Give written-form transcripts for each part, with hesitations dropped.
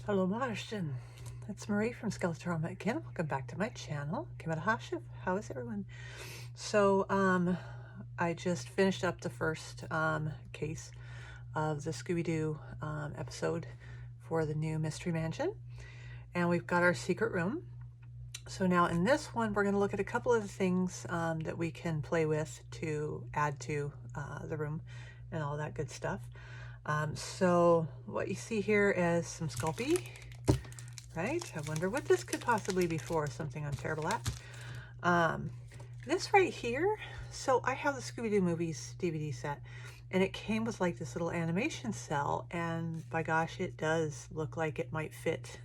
Hello Martian, it's Marie from Sculpting again. Welcome back to my channel. How is everyone? So I just finished up the first case of the Scooby-Doo episode for the new Mystery Mansion, and we've got our secret room. So now in this one we're going to look at a couple of the things that we can play with to add to the room and all that good stuff. So what you see here is some Sculpey, right? I wonder what this could possibly be for, something I'm terrible at. This right here, so I have the Scooby-Doo movies DVD set, and it came with like this little animation cell, and by gosh, it does look like it might fit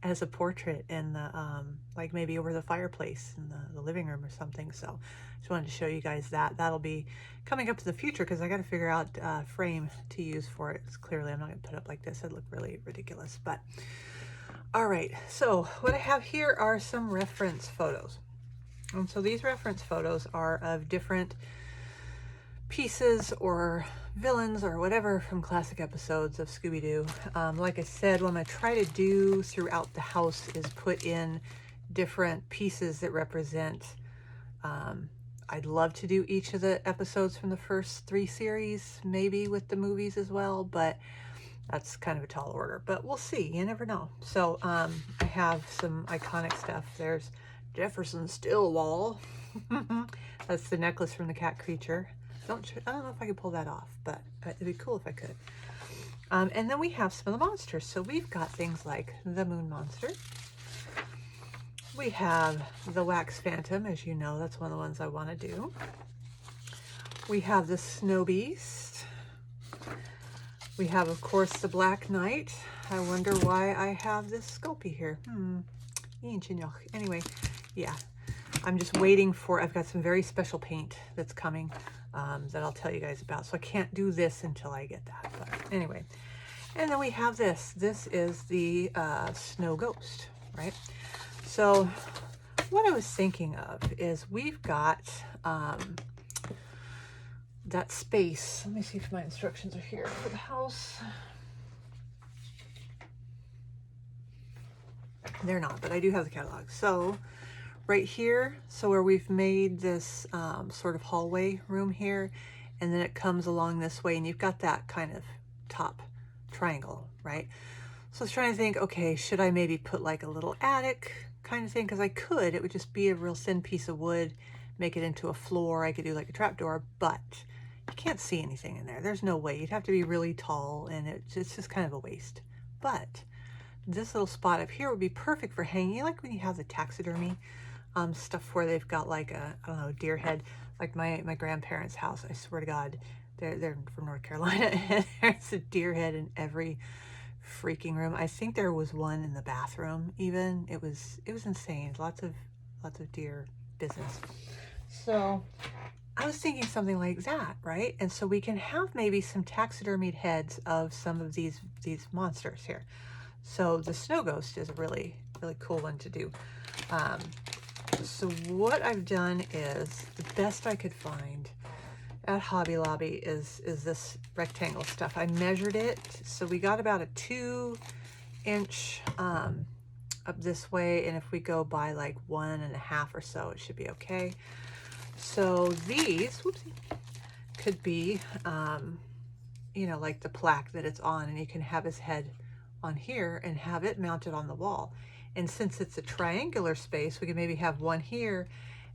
as a portrait in the, like maybe over the fireplace in the living room or something. So just wanted to show you guys that. That'll be coming up to the future because I got to figure out a frame to use for it. Clearly I'm not going to put it up like this. It'd look really ridiculous. But all right, so what I have here are some reference photos. And so these reference photos are of different pieces or villains or whatever from classic episodes of Scooby-Doo. Like I said, what I'm going to try to do throughout the house is put in different pieces that represent, I'd love to do each of the episodes from the first 3 series, maybe with the movies as well, but that's kind of a tall order, but we'll see. You never know. So I have some iconic stuff. There's Jefferson Stillwell. That's the necklace from the cat creature. I don't know if I can pull that off, but it'd be cool if I could. And then we have some of the monsters. So we've got things like the Moon Monster. We have the Wax Phantom, as you know, that's one of the ones I want to do. We have the Snow Beast. We have, of course, the Black Knight. I wonder why I have this Sculpey here. Anyway, yeah. I'm just waiting for, I've got some very special paint that's coming that I'll tell you guys about. So I can't do this until I get that. But anyway, and then we have this. This is the Snow Ghost, right? So what I was thinking of is we've got that space. Let me see if my instructions are here for the house. They're not, but I do have the catalog. So right here, so where we've made this sort of hallway room here, and then it comes along this way, and you've got that kind of top triangle, right? So I was trying to think, okay, should I maybe put like a little attic kind of thing? Because I could, it would just be a real thin piece of wood, make it into a floor. I could do like a trapdoor, but you can't see anything in there. There's no way. You'd have to be really tall, and it's just kind of a waste. But this little spot up here would be perfect for hanging, like when you have the taxidermy stuff where they've got like a, I don't know, deer head, like my grandparents' house. I swear to God, they're from North Carolina, and there's a deer head in every freaking room. I think there was one in the bathroom even. It was insane. Lots of deer business. So I was thinking something like that, right? And so we can have maybe some taxidermied heads of some of these monsters here. So the Snow Ghost is a really cool one to do. So what I've done is, the best I could find at Hobby Lobby is this rectangle stuff. I measured it, so we got about a 2-inch up this way, and if we go by like 1.5 or so, it should be okay. So these, whoopsie, could be, you know, like the plaque that it's on, and you can have his head on here and have it mounted on the wall. And since it's a triangular space, we can maybe have one here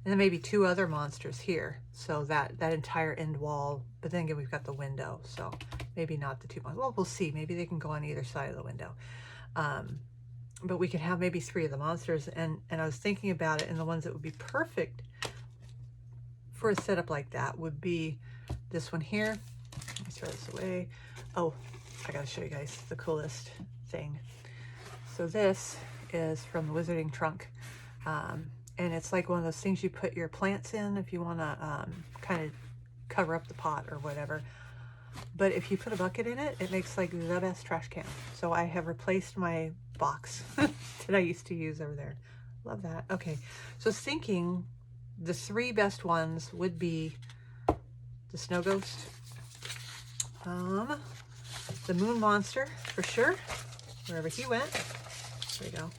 and then maybe 2 other monsters here. So that entire end wall, but then again, we've got the window. So maybe not the 2 monsters. Well, we'll see. Maybe they can go on either side of the window. But we could have maybe 3 of the monsters. And I was thinking about it, and the ones that would be perfect for a setup like that would be this one here. Let me throw this away. Oh, I gotta show you guys the coolest thing. So this is from the Wizarding Trunk, and it's like one of those things you put your plants in if you want to kind of cover up the pot or whatever. But if you put a bucket in it, it makes like the best trash can. So I have replaced my box that I used to use over there. Love that. Okay, so thinking the 3 best ones would be the Snow Ghost, the Moon Monster for sure, wherever he went. There we go.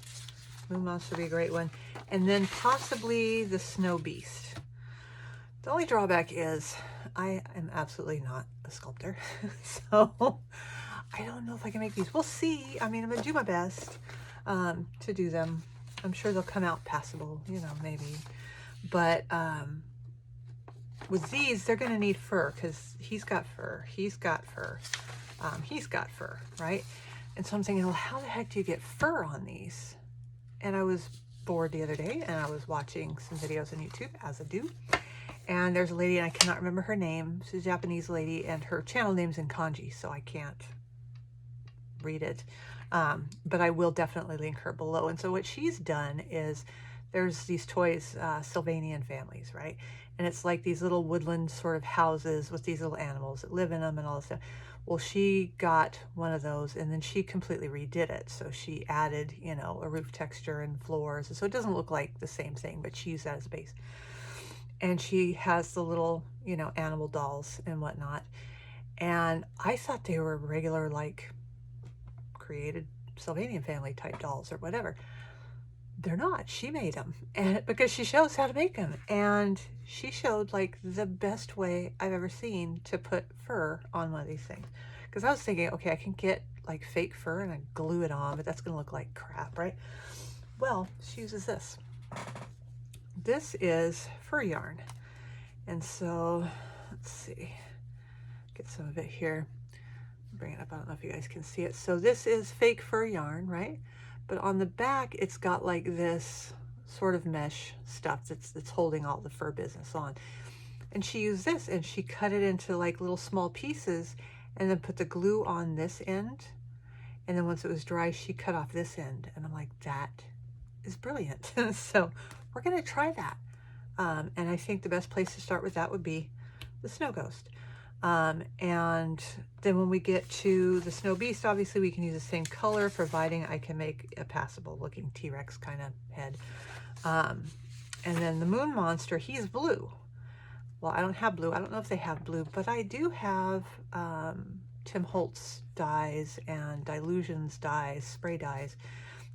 Moon Monster would be a great one. And then possibly the Snow Beast. The only drawback is I am absolutely not a sculptor. So I don't know if I can make these. We'll see. I mean, I'm going to do my best to do them. I'm sure they'll come out passable, you know, maybe. But with these, they're going to need fur because he's got fur. He's got fur. He's got fur, right? And so I'm thinking, well, how the heck do you get fur on these? And I was bored the other day and I was watching some videos on YouTube, as I do. And there's a lady, and I cannot remember her name. She's a Japanese lady, and her channel name's in kanji, so I can't read it. But I will definitely link her below. And so what she's done is there's these toys, Sylvanian families, right? And it's like these little woodland sort of houses with these little animals that live in them and all this stuff. Well, she got one of those and then she completely redid it. So she added, you know, a roof texture and floors. So it doesn't look like the same thing, but she used that as a base. And she has the little, you know, animal dolls and whatnot. And I thought they were regular, like, created Sylvanian family type dolls or whatever. They're not. She made them, and because she shows how to make them, and she showed like the best way I've ever seen to put fur on one of these things. Because I was thinking, okay, I can get like fake fur and I glue it on, but that's gonna look like crap, right? Well, she uses this. This is fur yarn, and so let's see, get some of it here. Bring it up. I don't know if you guys can see it. So this is fake fur yarn, right? But on the back, it's got like this sort of mesh stuff that's holding all the fur business on. And she used this and she cut it into like little small pieces and then put the glue on this end. And then once it was dry, she cut off this end. And I'm like, that is brilliant. So we're going to try that. And I think the best place to start with that would be the Snow Ghost. And then when we get to the Snow Beast, obviously we can use the same color, providing I can make a passable looking T-Rex kind of head. And then the Moon Monster, he's blue. Well, I don't have blue. I don't know if they have blue, but I do have Tim Holtz dyes and Dilutions dyes, spray dyes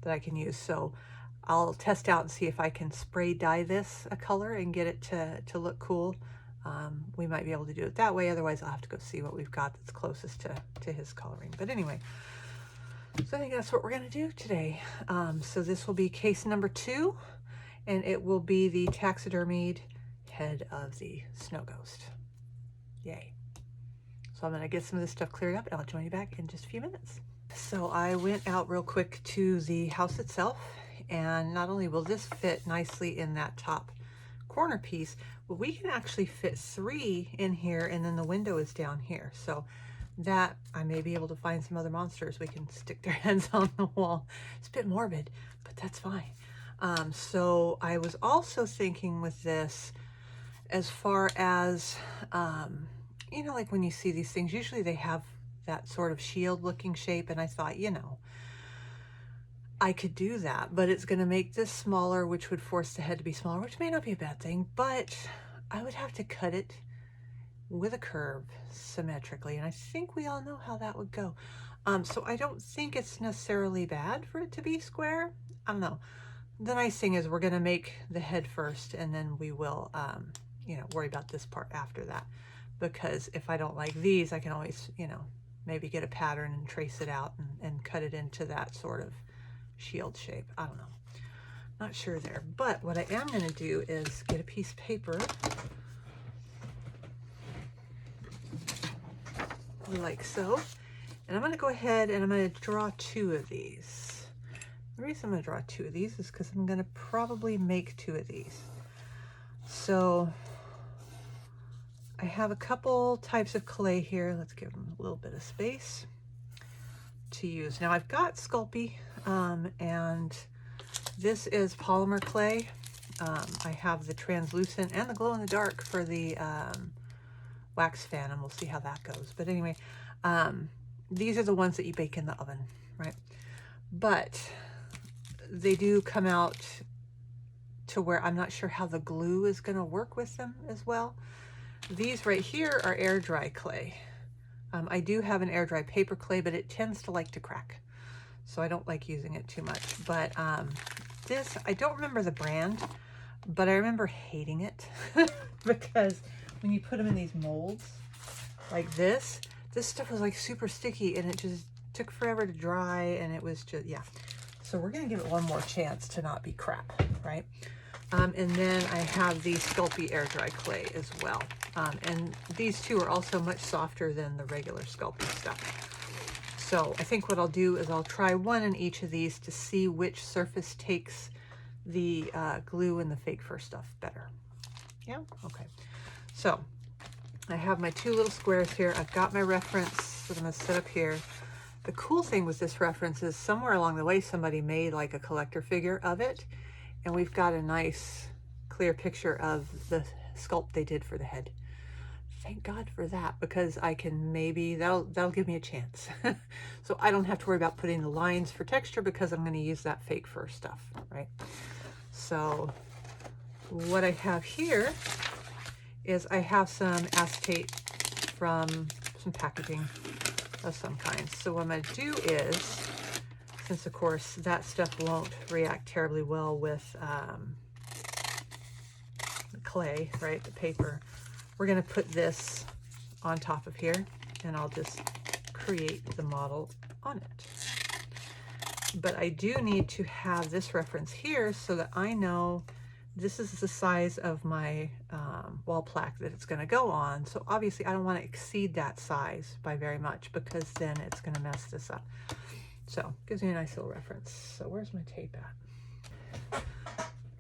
that I can use. So I'll test out and see if I can spray dye this a color and get it to look cool. We might be able to do it that way. Otherwise, I'll have to go see what we've got that's closest to his coloring. But anyway, so I think that's what we're going to do today. So this will be case number 2, and it will be the taxidermied head of the Snow Ghost. Yay. So I'm going to get some of this stuff cleared up, and I'll join you back in just a few minutes. So I went out real quick to the house itself, and not only will this fit nicely in that top corner piece, but we can actually fit 3 in here, and then the window is down here. So that I may be able to find some other monsters we can stick their heads on the wall. It's a bit morbid, but that's fine. So I was also thinking with this, as far as you know, like when you see these things, usually they have that sort of shield looking shape, and I thought, you know, I could do that, but it's going to make this smaller, which would force the head to be smaller, which may not be a bad thing, but I would have to cut it with a curve symmetrically, and I think we all know how that would go. So I don't think it's necessarily bad for it to be square. I don't know. The nice thing is we're going to make the head first, and then we will, you know, worry about this part after that, because if I don't like these, I can always, you know, maybe get a pattern and trace it out and cut it into that sort of shield shape. I don't know, not sure there, but what I am going to do is get a piece of paper like so, and I'm going to go ahead and I'm going to draw 2 of these. The reason I'm going to draw 2 of these is because I'm going to probably make 2 of these. So I have a couple types of clay here. Let's give them a little bit of space to use. Now I've got Sculpey, and this is polymer clay. I have the translucent and the glow in the dark for the wax fan, and we'll see how that goes. But anyway, these are the ones that you bake in the oven, right? But they do come out to where I'm not sure how the glue is going to work with them as well. These right here are air dry clay. I do have an air dry paper clay, but it tends to like to crack. so I don't like using it too much. But this, I don't remember the brand, but I remember hating it because when you put them in these molds like this stuff was like super sticky and it just took forever to dry, and it was just, yeah. So we're gonna give it one more chance to not be crap, right? And then I have the Sculpey air dry clay as well. And these two are also much softer than the regular Sculpey stuff. So I think what I'll do is I'll try one in each of these to see which surface takes the glue and the fake fur stuff better. Yeah, okay. So I have my two little squares here. I've got my reference that I'm gonna set up here. The cool thing with this reference is somewhere along the way somebody made like a collector figure of it, and we've got a nice clear picture of the sculpt they did for the head. Thank God for that, because I can maybe, that'll give me a chance. So I don't have to worry about putting the lines for texture because I'm going to use that fake fur stuff, right? So what I have here is I have some acetate from some packaging of some kind. So what I'm going to do is, since of course that stuff won't react terribly well with the clay, right, the paper, we're going to put this on top of here, and I'll just create the model on it. But I do need to have this reference here so that I know this is the size of my wall plaque that it's going to go on. So obviously I don't want to exceed that size by very much, because then it's going to mess this up. So gives me a nice little reference. So where's my tape at?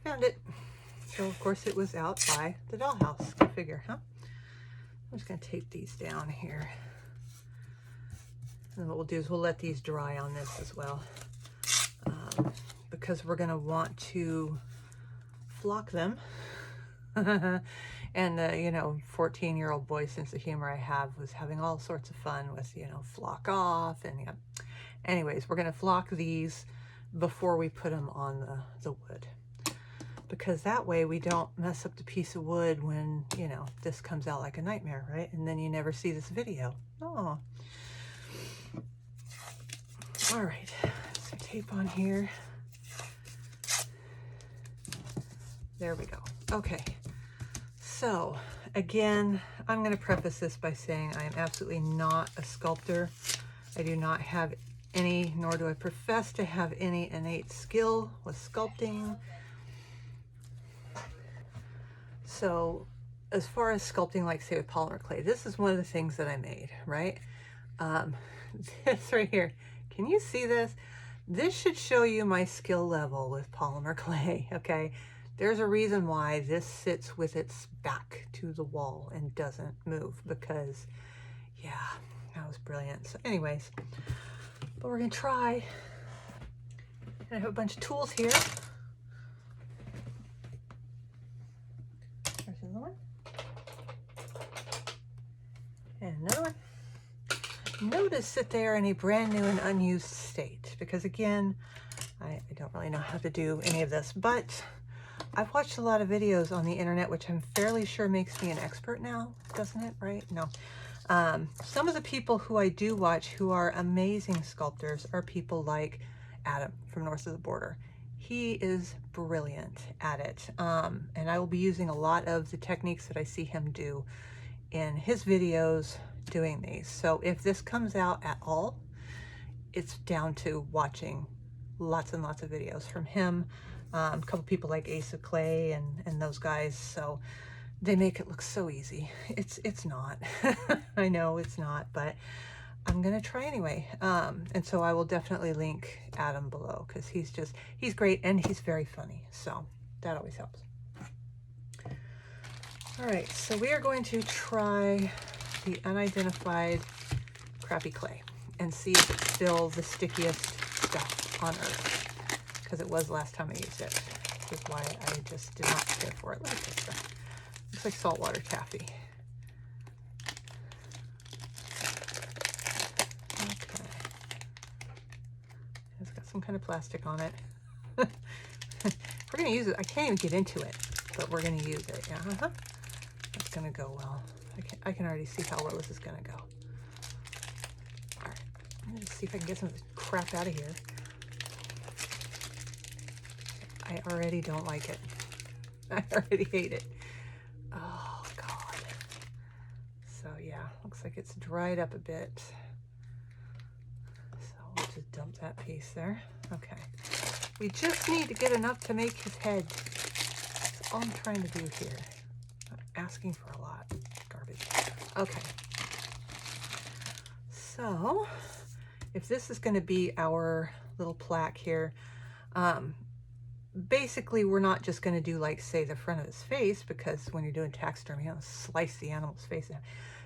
Found it. So of course it was out by the dollhouse. Go figure, huh? I'm just going to tape these down here. And what we'll do is we'll let these dry on this as well, because we're going to want to flock them. And you know, 14-year-old boy sense of humor I have was having all sorts of fun with, you know, flock off. And yeah. Anyways, we're going to flock these before we put them on the wood, because that way we don't mess up the piece of wood when, you know, this comes out like a nightmare, right? And then you never see this video. Oh. All right, some tape on here. There we go. Okay, so again, I'm going to preface this by saying I am absolutely not a sculptor. I do not have any, nor do I profess to have any innate skill with sculpting. So as far as sculpting, like say with polymer clay, this is one of the things that I made, right? This right here, can you see this? This should show you my skill level with polymer clay, okay? There's a reason why this sits with its back to the wall and doesn't move, because yeah, that was brilliant. So anyways, but we're gonna try, and I have a bunch of tools here. There's another one. And another one. Notice that they are in a brand new and unused state, because again, I don't really know how to do any of this, but I've watched a lot of videos on the internet, which I'm fairly sure makes me an expert now, doesn't it? Right? No. Some of the people who I do watch who are amazing sculptors are people like Adam from North of the Border. He is brilliant at it. And I will be using a lot of the techniques that I see him do in his videos doing these. So if this comes out at all, it's down to watching lots and lots of videos from him. A couple people like Ace of Clay and those guys. So they make it look so easy. It's not. I know it's not, but I'm gonna try anyway. And so I will definitely link Adam below, because he's great and he's very funny. So that always helps. All right, so we are going to try the unidentified crappy clay and see if it's still the stickiest stuff on earth, because it was last time I used it, which is why I just did not care for it like this stuff. Looks like saltwater taffy. Okay. It's got some kind of plastic on it. We're going to use it. I can't even get into it, but we're going to use it. Yeah, that's going to go well. I can already see how well this is going to go. All right. I'm going to see if I can get some of this crap out of here. I already don't like it. I already hate it. Oh, God. So, yeah, looks like it's dried up a bit. So we'll just dump that piece there. Okay. We just need to get enough to make his head. That's all I'm trying to do here. I'm asking for a lot. Garbage. Okay. So, if this is going to be our little plaque here, basically we're not just going to do like, say, the front of his face, because when you're doing taxidermy, you don't slice the animal's face out.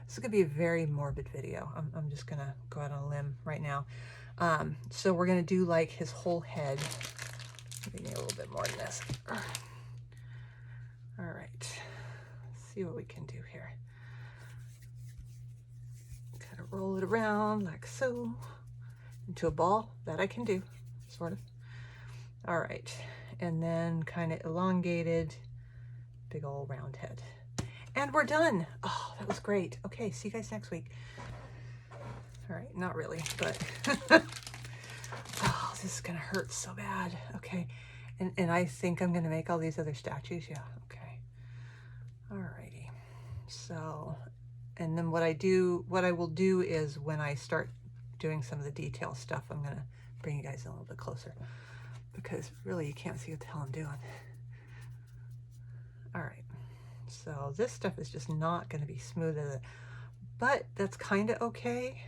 This is going to be a very morbid video. I'm just going to go out on a limb right now. So we're going to do like his whole head. We need a little bit more than this. All right. Let's see what we can do here. Kind of roll it around like so into a ball. That I can do, sort of. All right. And then kind of elongated, big old round head. And we're done. Oh, that was great. Okay, see you guys next week. All right, not really, but oh, this is gonna hurt so bad. Okay, and I think I'm gonna make all these other statues. Yeah, okay. All righty. So, and then what I will do is when I start doing some of the detail stuff, I'm gonna bring you guys a little bit closer, because really you can't see what the hell I'm doing. All right. So this stuff is just not going to be smooth as it, but that's kind of okay,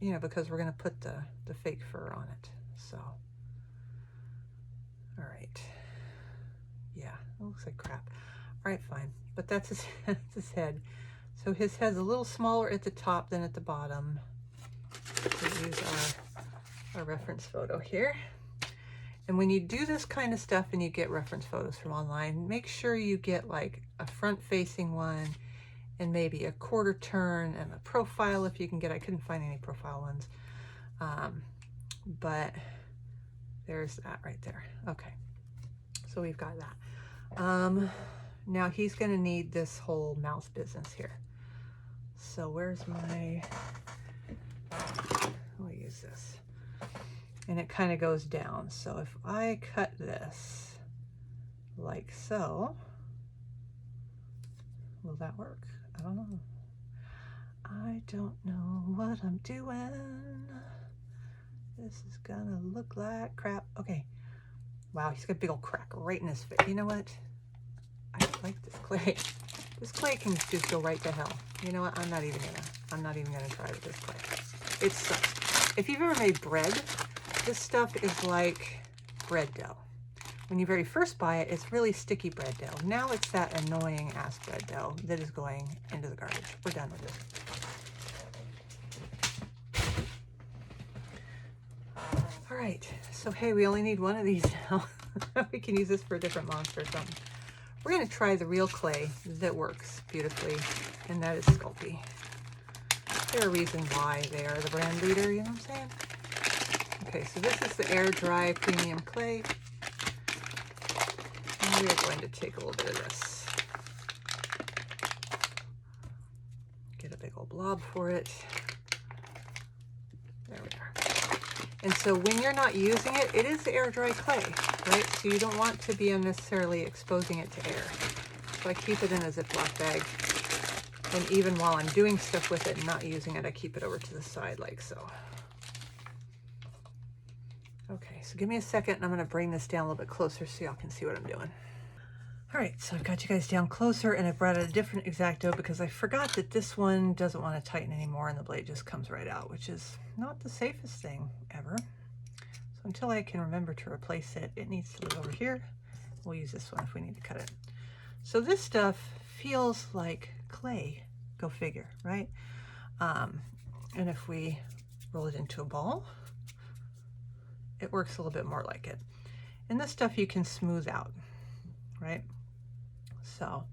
you know, because we're going to put the fake fur on it. So, all right, yeah, it looks like crap. All right, fine, but that's his, that's his head. So his head's a little smaller at the top than at the bottom. We'll use our reference photo here. And when you do this kind of stuff and you get reference photos from online, make sure you get like a front-facing one and maybe a quarter turn and a profile if you can get. I couldn't find any profile ones, but there's that right there. Okay, so we've got that. Now he's going to need this whole mouth business here. So where's my? I'll use this. And it kind of goes down. So if I cut this like so, will that work? I don't know. I don't know what I'm doing. This is gonna look like crap. Okay. Wow, he's got a big old crack right in his face. You know what? I like this clay. This clay can just go right to hell. You know what? I'm not even gonna try with this clay. It sucks. If you've ever made bread, this stuff is like bread dough. When you very first buy it, it's really sticky bread dough. Now it's that annoying ass bread dough that is going into the garbage. We're done with it. All right, so hey, we only need one of these now. We can use this for a different monster or something. We're gonna try the real clay that works beautifully, and that is Sculpey. There's a reason why they are the brand leader, you know what I'm saying? Okay, so this is the air dry premium clay. And we are going to take a little bit of this. Get a big old blob for it. There we are. And so when you're not using it, it is air dry clay, right? So you don't want to be unnecessarily exposing it to air. So I keep it in a Ziploc bag. And even while I'm doing stuff with it and not using it, I keep it over to the side like so. Okay, so give me a second and I'm gonna bring this down a little bit closer so y'all can see what I'm doing. All right, so I've got you guys down closer and I brought out a different X-Acto because I forgot that this one doesn't want to tighten anymore and the blade just comes right out, which is not the safest thing ever. So until I can remember to replace it, it needs to live over here. We'll use this one if we need to cut it. So this stuff feels like clay, go figure, right? And if we roll it into a ball, it works a little bit more like it. And this stuff you can smooth out, right? So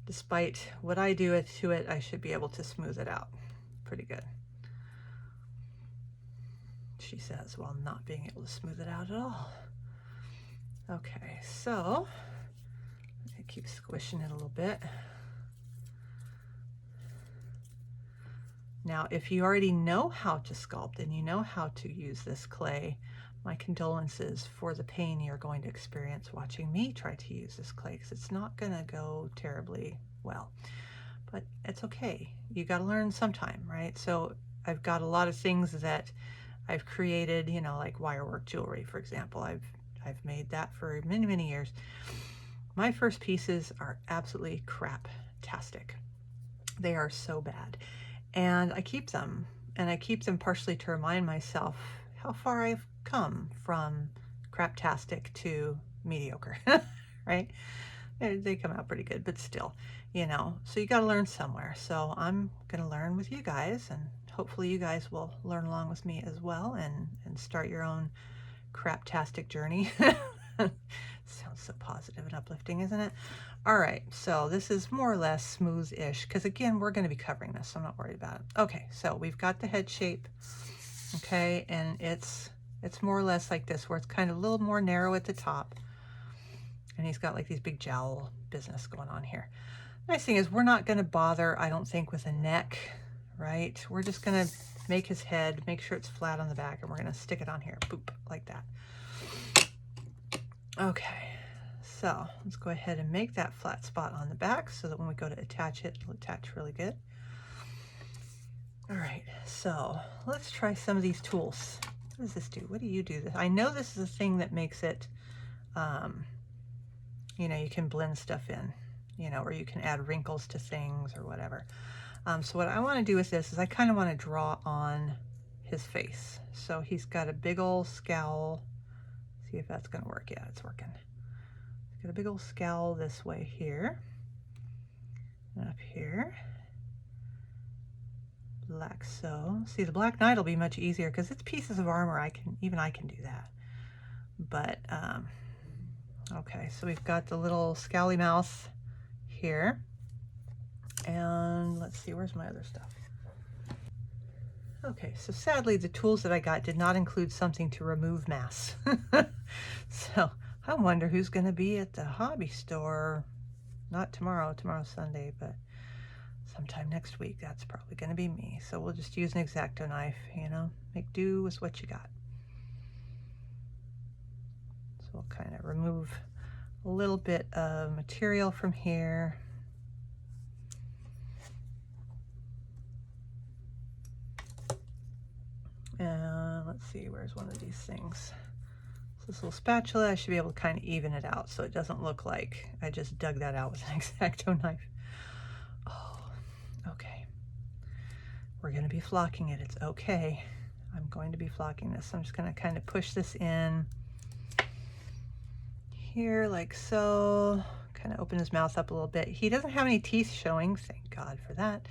despite what I do to it, I should be able to smooth it out pretty good. She says, while not being able to smooth it out at all. Okay, so I keep squishing it a little bit. Now, if you already know how to sculpt and you know how to use this clay, my condolences for the pain you're going to experience watching me try to use this clay, because it's not going to go terribly well. But it's okay. You got to learn sometime, right? So I've got a lot of things that I've created, you know, like wirework jewelry, for example. I've made that for many, many years. My first pieces are absolutely crap-tastic. They are so bad. And I keep them, and I keep them partially to remind myself how far I've come from craptastic to mediocre, right? They come out pretty good, but still, you know, so you got to learn somewhere. So I'm going to learn with you guys, and hopefully you guys will learn along with me as well, and start your own craptastic journey. Sounds so positive and uplifting, isn't it? All right, so this is more or less smooth-ish, because again, we're going to be covering this, so I'm not worried about it. Okay, so we've got the head shape, okay, and it's more or less like this, where it's kind of a little more narrow at the top, and he's got like these big jowl business going on here. The nice thing is we're not going to bother, I don't think, with a neck, right? We're just going to make his head, make sure it's flat on the back, and we're going to stick it on here, boop, like that. Okay, so let's go ahead and make that flat spot on the back so that when we go to attach it, it'll attach really good. All right, so let's try some of these tools. What does this do? What do you do? I know this is a thing that makes it, you know, you can blend stuff in, you know, or you can add wrinkles to things or whatever. So what I want to do with this is I kind of want to draw on his face. So he's got a big old scowl. See if that's going to work. Yeah, it's working. Got a big old scowl this way here, and up here, like so. See, the Black Knight will be much easier because it's pieces of armor. I can do that. But okay, so we've got the little scowly mouth here, and let's see, where's my other stuff? Okay, so sadly the tools that I got did not include something to remove mass. So I wonder who's going to be at the hobby store, not tomorrow, tomorrow's Sunday, but sometime next week. That's probably going to be me. So we'll just use an X-Acto knife, you know, make do with what you got. So we'll kind of remove a little bit of material from here. And let's see, where's one of these things? So this little spatula, I should be able to kind of even it out so it doesn't look like I just dug that out with an X-Acto knife. Oh, okay. We're going to be flocking it. It's okay. I'm going to be flocking this. I'm just going to kind of push this in here like so. Kind of open his mouth up a little bit. He doesn't have any teeth showing. Thank God for that.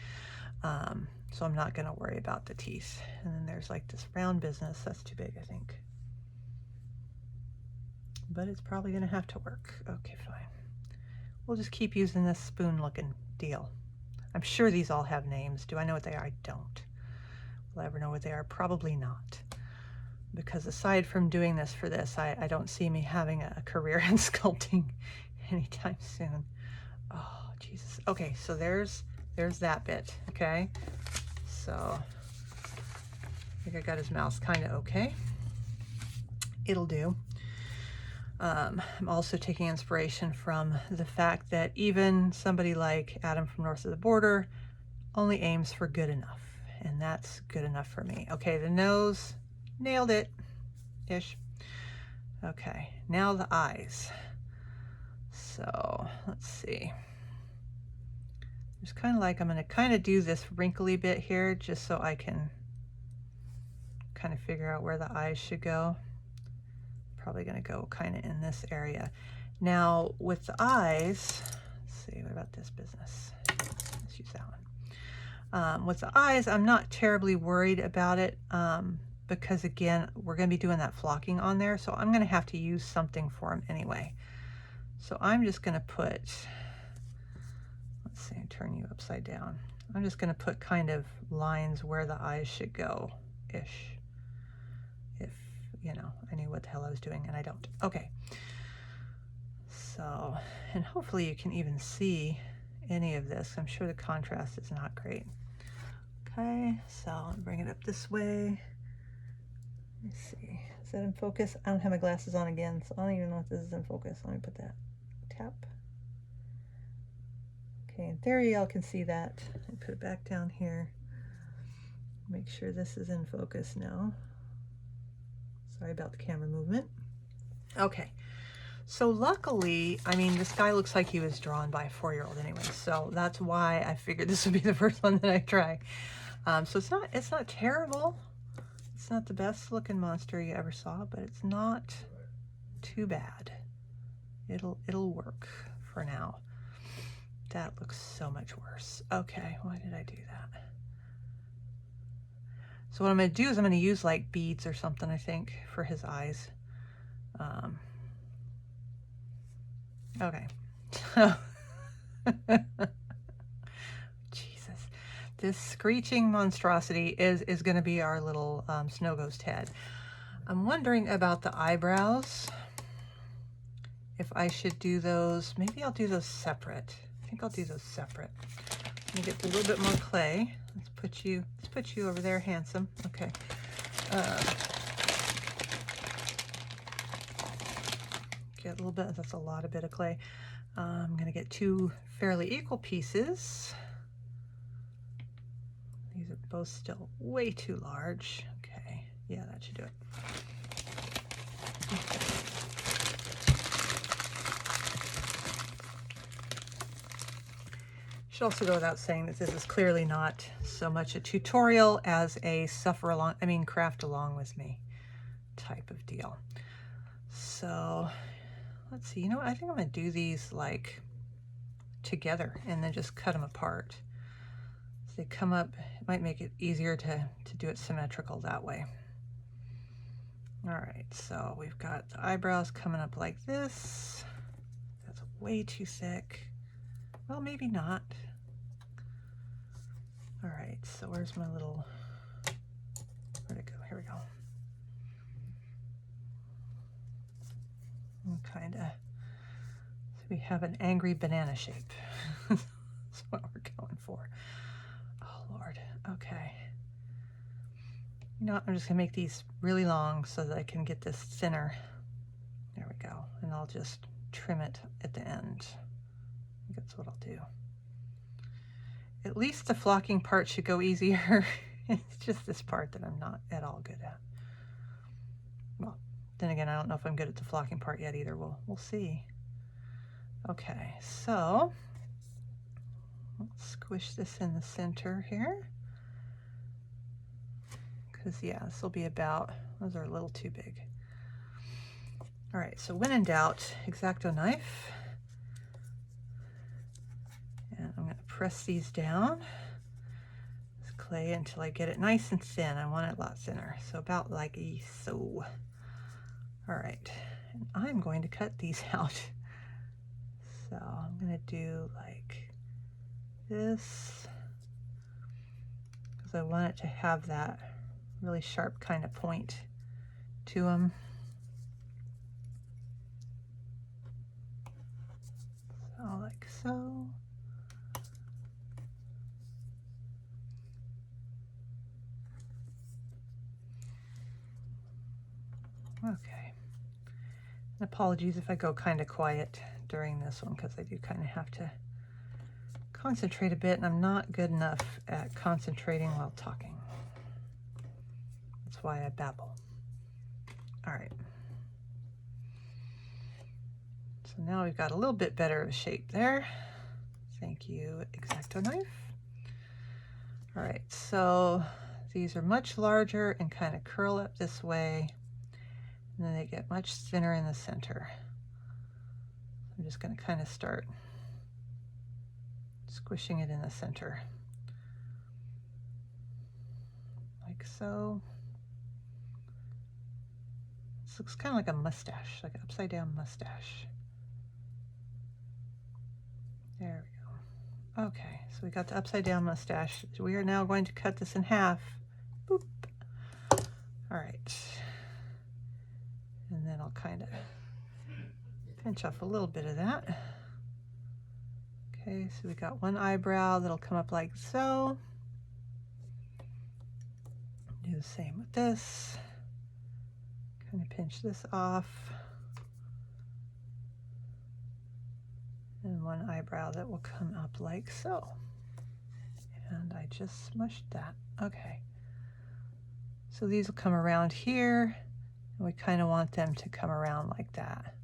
So I'm not going to worry about the teeth. And then there's like this round business. That's too big, I think. But it's probably going to have to work. Okay, fine. We'll just keep using this spoon-looking deal. I'm sure these all have names. Do I know what they are? I don't. Will I ever know what they are? Probably not. Because aside from doing this for this, I don't see me having a career in sculpting anytime soon. Oh, Jesus. Okay, so there's that bit, okay? So I think I got his mouth kind of okay. It'll do. I'm also taking inspiration from the fact that even somebody like Adam from North of the Border only aims for good enough, and that's good enough for me. Okay, the nose, nailed it, ish. Okay, now the eyes. So let's see. Just kind of like, I'm going to kind of do this wrinkly bit here just so I can kind of figure out where the eyes should go. Probably going to go kind of in this area. Now with the eyes, let's see, what about this business? Let's use that one. With the eyes, I'm not terribly worried about it because again, we're going to be doing that flocking on there, so I'm going to have to use something for them anyway. So I'm just going to put, let's see, turn you upside down. I'm just going to put kind of lines where the eyes should go-ish. If, you know, I knew what the hell I was doing, and I don't. Okay. So, and hopefully you can even see any of this. I'm sure the contrast is not great. Okay, so I'll bring it up this way. Let's see, is that in focus? I don't have my glasses on again, so I don't even know if this is in focus. Let me put that, tap. Okay, there y'all can see that. I put it back down here. Make sure this is in focus now. Sorry about the camera movement. Okay, so luckily, I mean, this guy looks like he was drawn by a 4-year-old anyway, so that's why I figured this would be the first one that I try. So it's not terrible. It's not the best looking monster you ever saw, but it's not too bad. It'll work for now. That looks so much worse. Okay, why did I do that? So what I'm going to do is I'm going to use like beads or something, I think, for his eyes. Okay. Jesus. This screeching monstrosity is going to be our little snow ghost head. I'm wondering about the eyebrows. If I should do those, maybe I'll do those separate. I think I'll do those separate. Let me get a little bit more clay. Let's put you over there, handsome. Okay. Get a little bit, that's a lot of bit of clay. I'm gonna get 2 fairly equal pieces. These are both still way too large. Okay, yeah, that should do it. Okay. Should also go without saying that this is clearly not so much a tutorial as a craft along with me type of deal. So let's see, you know what? I think I'm gonna do these like together and then just cut them apart. So they come up, it might make it easier to do it symmetrical that way. All right, so we've got the eyebrows coming up like this. That's way too thick. Well, maybe not. All right, so where's my little, where'd it go? Here we go. Kind of, so we have an angry banana shape. That's what we're going for. Oh Lord, okay. You know what, I'm just gonna make these really long so that I can get this thinner. There we go, and I'll just trim it at the end. I think that's what I'll do. At least the flocking part should go easier. It's just this part that I'm not at all good at. Well, then again, I don't know if I'm good at the flocking part yet either. We'll see. Okay, so let's squish this in the center here. Because yeah, this will be about, those are a little too big. All right, so when in doubt, X-Acto knife. And I'm going to press these down, this clay, until I get it nice and thin. I want it a lot thinner, so about like so. All right, and I'm going to cut these out. So I'm going to do like this, because I want it to have that really sharp kind of point to them. So like so. Okay, and apologies if I go kind of quiet during this one, because I do kind of have to concentrate a bit, and I'm not good enough at concentrating while talking. That's why I babble. All right. So now we've got a little bit better of a shape there. Thank you, X-Acto knife. All right, so these are much larger and kind of curl up this way. And then they get much thinner in the center. I'm just going to kind of start squishing it in the center. Like so. This looks kind of like a mustache, like an upside down mustache. There we go. Okay, so we got the upside down mustache. We are now going to cut this in half. Boop. All right. And then I'll kind of pinch off a little bit of that. Okay, so we got one eyebrow that'll come up like so. the same with this. Kind of pinch this off. And one eyebrow that will come up like so. And I just smushed that. Okay. So these will come around here, and we kind of want them to come around like that.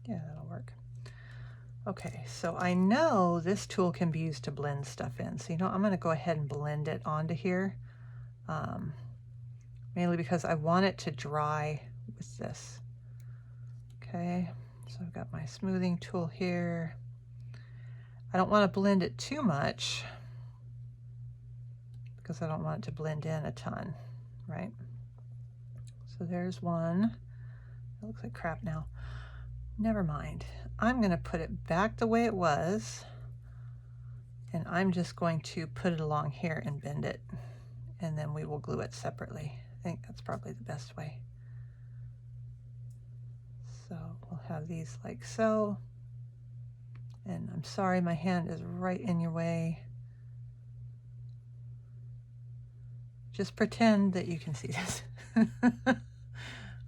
Yeah, that'll work. Okay, so I know this tool can be used to blend stuff in. So, you know, I'm going to go ahead and blend it onto here. Mainly because I want it to dry with this. Okay, so I've got my smoothing tool here. I don't want to blend it too much because I don't want it to blend in a ton, right? So there's one. It looks like crap now. Never mind. I'm going to put it back the way it was, and I'm just going to put it along here and bend it, and then we will glue it separately. I think that's probably the best way. So we'll have these like so. And I'm sorry, my hand is right in your way. Just pretend that you can see this.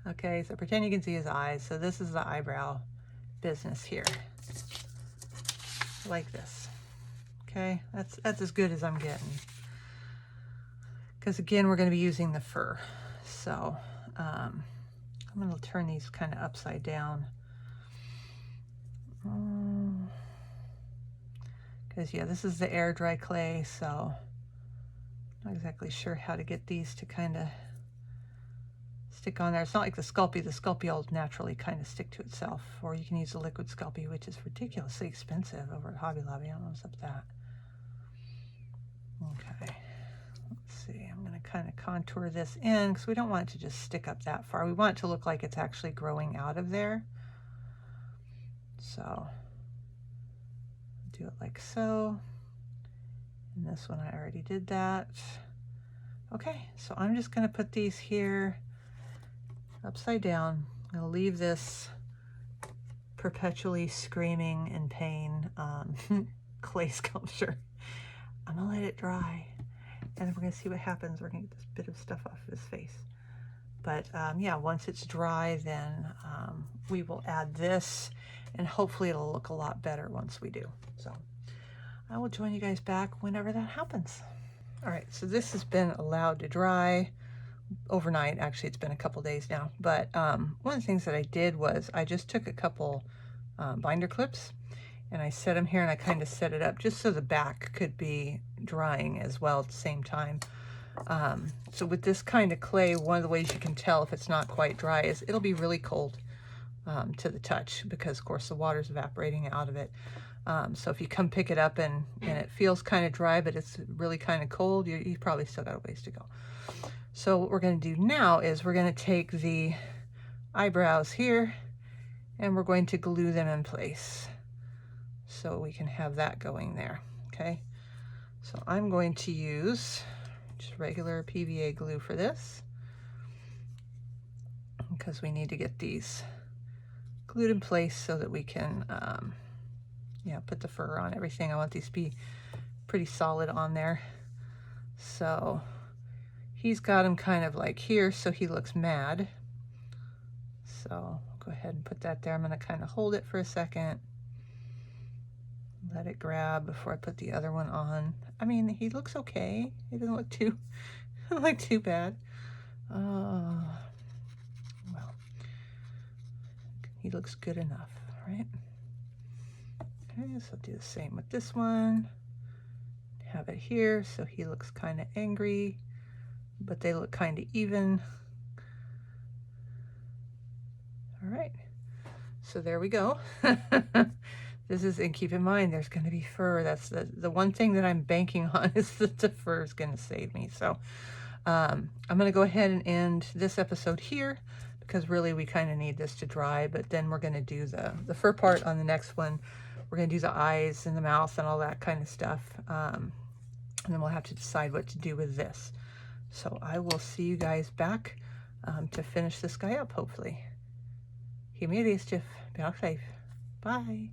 Okay, so pretend you can see his eyes. So this is the eyebrow business here. Like this. Okay, that's as good as I'm getting. Because again, we're going to be using the fur. So I'm going to turn these kind of upside down. Because yeah, this is the air dry clay, so I'm not exactly sure how to get these to kind of stick on there. It's not like the Sculpey. The Sculpey will naturally kind of stick to itself, or you can use the liquid Sculpey, which is ridiculously expensive over at Hobby Lobby. I don't know what's up with that. Okay, let's see. I'm going to kind of contour this in because we don't want it to just stick up that far. We want it to look like it's actually growing out of there. So do it like so. And this one, I already did that. Okay, so I'm just going to put these here upside down. I'm going to leave this perpetually screaming in pain clay sculpture. I'm going to let it dry, and then we're going to see what happens. We're going to get this bit of stuff off of his face. But yeah, once it's dry, then we will add this, and hopefully it'll look a lot better once we do. So I will join you guys back whenever that happens. All right, so this has been allowed to dry overnight. Actually, it's been a couple days now. But one of the things that I did was I just took a couple binder clips, and I set them here, and I kind of set it up just so the back could be drying as well at the same time. So with this kind of clay, one of the ways you can tell if it's not quite dry is it'll be really cold to the touch, because of course the water's evaporating out of it. So if you come pick it up and it feels kind of dry, but it's really kind of cold, you probably still got a ways to go. So what we're going to do now is we're going to take the eyebrows here, and we're going to glue them in place so we can have that going there. Okay, so I'm going to use just regular PVA glue for this, because we need to get these glued in place so that we can yeah, put the fur on everything. I want these to be pretty solid on there. So he's got him kind of like here, so he looks mad. So I'll go ahead and put that there. I'm going to kind of hold it for a second, let it grab before I put the other one on. I mean, he looks okay. He doesn't look too like too bad. Well, he looks good enough, right? Okay, so I'll do the same with this one. Have it here, so he looks kind of angry, but they look kind of even. All right, so there we go. This is, and keep in mind, there's going to be fur. That's the one thing that I'm banking on, is that the fur is going to save me. So I'm going to go ahead and end this episode here, because really we kind of need this to dry, but then we're going to do the fur part on the next one. We're going to do the eyes and the mouth and all that kind of stuff. And then we'll have to decide what to do with this. So I will see you guys back to finish this guy up, hopefully. He made mischief. Be all safe. Bye.